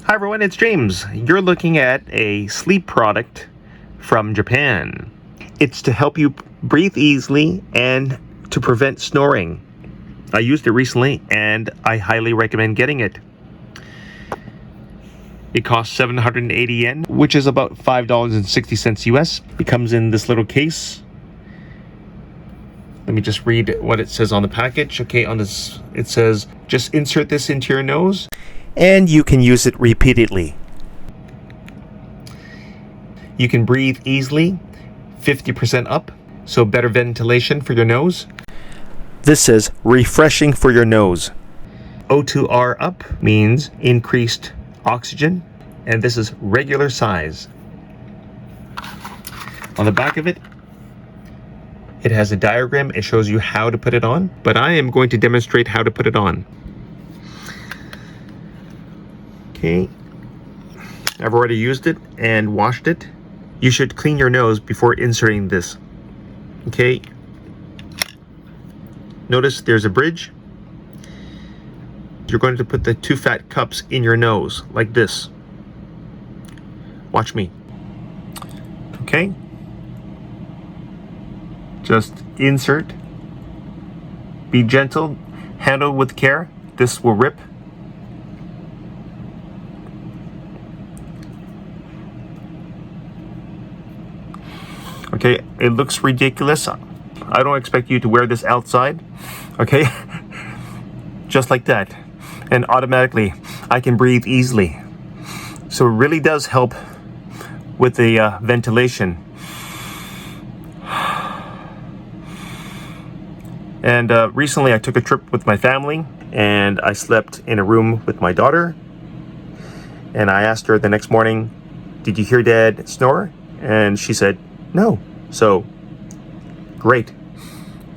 Hi everyone, it's James. You're looking at a sleep product from Japan. It's to help you breathe easily and to prevent snoring. I used it recently and I highly recommend getting it. It costs 780 yen, which is about $5.60 US. It comes in this little case. Let me just read what it says on the package. Okay, on this it says, just insert this into your nose and you can use it repeatedly. You can breathe easily, 50% up, so better ventilation for your nose. This says refreshing for your nose. O2R up means increased oxygen, and this is regular size. On the back of it, it has a diagram. It shows you how to put it on, but I am going to demonstrate how to put it on. Okay, I've already used it and washed it. You should clean your nose before inserting this. Okay, notice there's a bridge. You're going to put the two fat cups in your nose like this. Watch me. Okay, just insert. Be gentle, handle with care. This will rip. Okay, it looks ridiculous. I don't expect you to wear this outside. Okay, just like that. And automatically, I can breathe easily. So it really does help with the ventilation. And recently I took a trip with my family and I slept in a room with my daughter. And I asked her the next morning, did you hear Dad snore? And she said, no. So, great.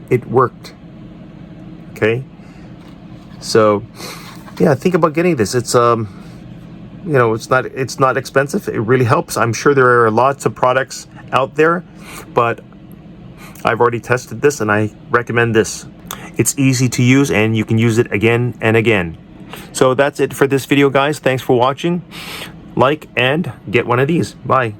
It worked. Okay. So, yeah, think about getting this. It's it's not expensive. It really helps. I'm sure there are lots of products out there, but I've already tested this and I recommend this. It's easy to use and you can use it again and again. So that's it for this video, guys. Thanks for watching. Like and get one of these. Bye.